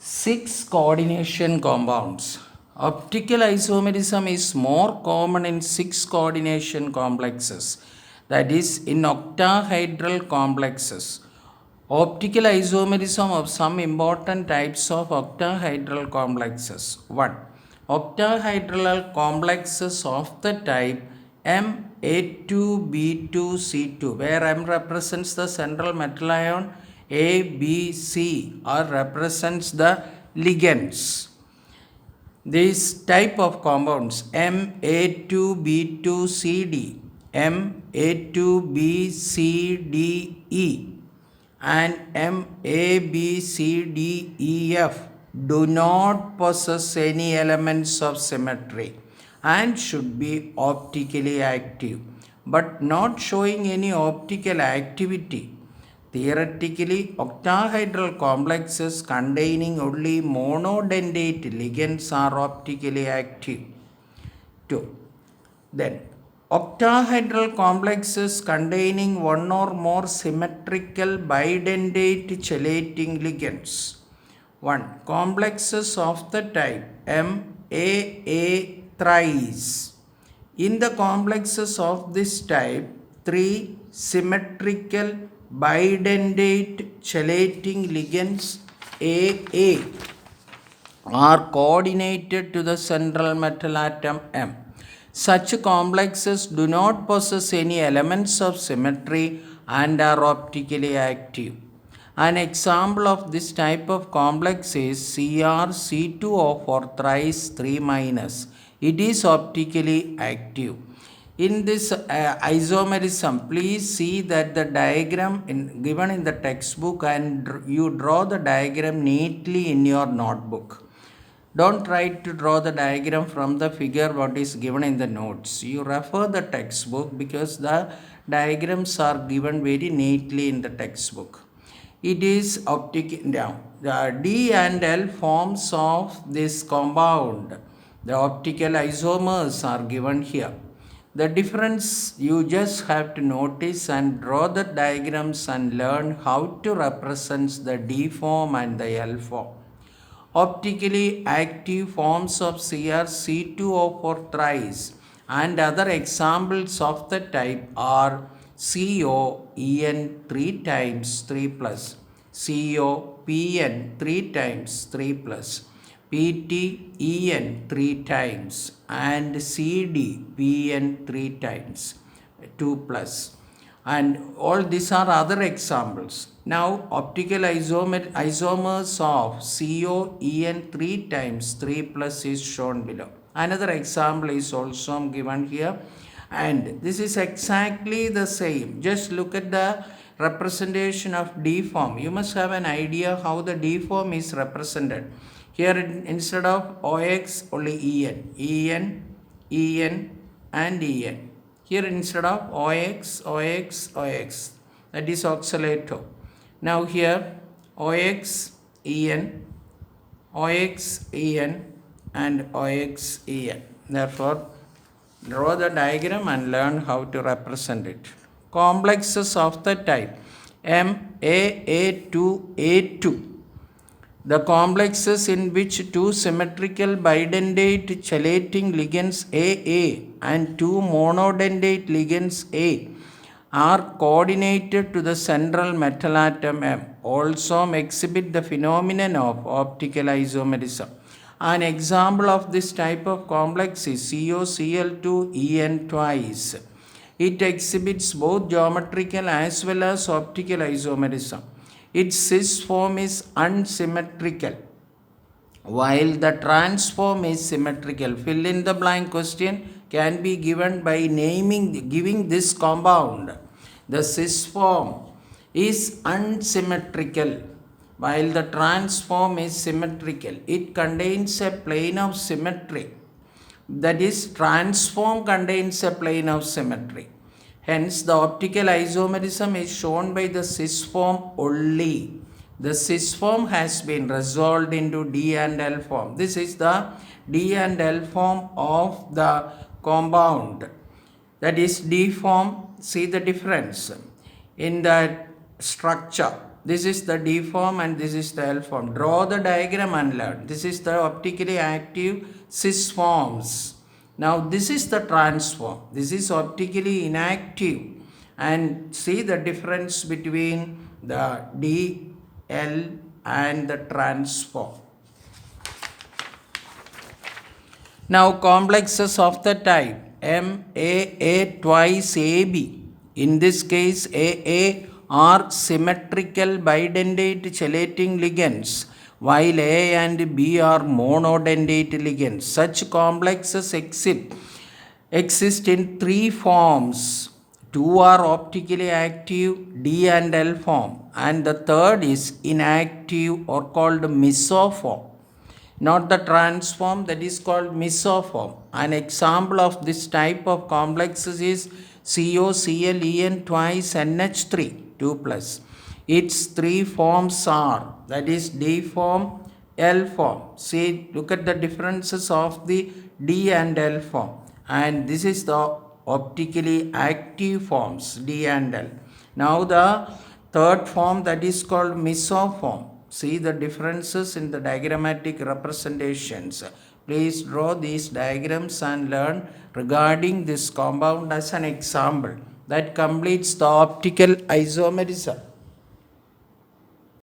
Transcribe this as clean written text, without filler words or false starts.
Six coordination compounds. Optical isomerism is more common in six coordination complexes, that is, in octahedral complexes. Optical isomerism of some important types of octahedral complexes. 1. Octahedral complexes of the type Ma2B2C2, where M represents the central metal ion, A, B, C represents the ligands. This type of compounds Ma2B2CD, Ma2BCDE and MABCDEF do not possess any elements of symmetry and should be optically active, but not showing any optical activity. Theoretically, octahedral complexes containing only monodentate ligands are optically active. 2. Then, octahedral complexes containing one or more symmetrical bidentate chelating ligands. 1. Complexes of the type MAA thrice. In the complexes of this type, 3 symmetrical bidentate chelating ligands AA are coordinated to the central metal atom M. Such complexes do not possess any elements of symmetry and are optically active. An example of this type of complex is CrC2O4 thrice 3 minus. It is optically active. In this isomerism, please see that the diagram given in the textbook and you draw the diagram neatly in your notebook. Don't try to draw the diagram from the figure what is given in the notes. You refer the textbook because the diagrams are given very neatly in the textbook. It is optic now. The D and L forms of this compound, the optical isomers are given here. The difference you just have to notice and draw the diagrams and learn how to represent the D form and the L form. Optically active forms of CrC2O4 thrice and other examples of the type are COEN 3 times 3 plus, COPN 3 times 3 plus, PTEN 3 times and CDPN 3 times 2 plus. And all these are other examples. Now optical isomers of COEN 3 times 3 plus is shown below. Another example is also given here, and this is exactly the same. Just look at the representation of D form. You must have an idea how the D form is represented. Here instead of OX only EN and EN. Here instead of OX, that is oxalato. Now here OX, EN and OX, EN. Therefore, draw the diagram and learn how to represent it. Complexes of the type MAA2A2. The complexes in which two symmetrical bidentate chelating ligands AA and two monodentate ligands A are coordinated to the central metal atom M also exhibit the phenomenon of optical isomerism. An example of this type of complex is COCl2En twice. It exhibits both geometrical as well as optical isomerism. Its cis form is unsymmetrical, while the trans form is symmetrical. Fill in the blank question can be given by giving this compound. The cis form is unsymmetrical, while the trans form is symmetrical. It contains a plane of symmetry. That is, transform contains a plane of symmetry. Hence, the optical isomerism is shown by the cis form only. The cis form has been resolved into D and L form. This is the D and L form of the compound. That is D form. See the difference in the structure. This is the D form and this is the L form. Draw the diagram and learn. This is the optically active cis forms. Now this is the trans form. This is optically inactive. And see the difference between the D, L and the trans form. Now complexes of the type MAA twice AB. In this case AA are symmetrical bidentate chelating ligands while A and B are monodentate ligands. Such complexes exist in three forms. Two are optically active, D and L form, and the third is inactive or called mesoform. Not the trans form, that is called mesoform. An example of this type of complexes is COClEn twice NH3 2 plus. Its three forms are, that is D form, L form. See, look at the differences of the D and L form. And this is the optically active forms D and L. Now the third form, that is called mesoform. See the differences in the diagrammatic representations. Please draw these diagrams and learn regarding this compound as an example. That completes the optical isomerism.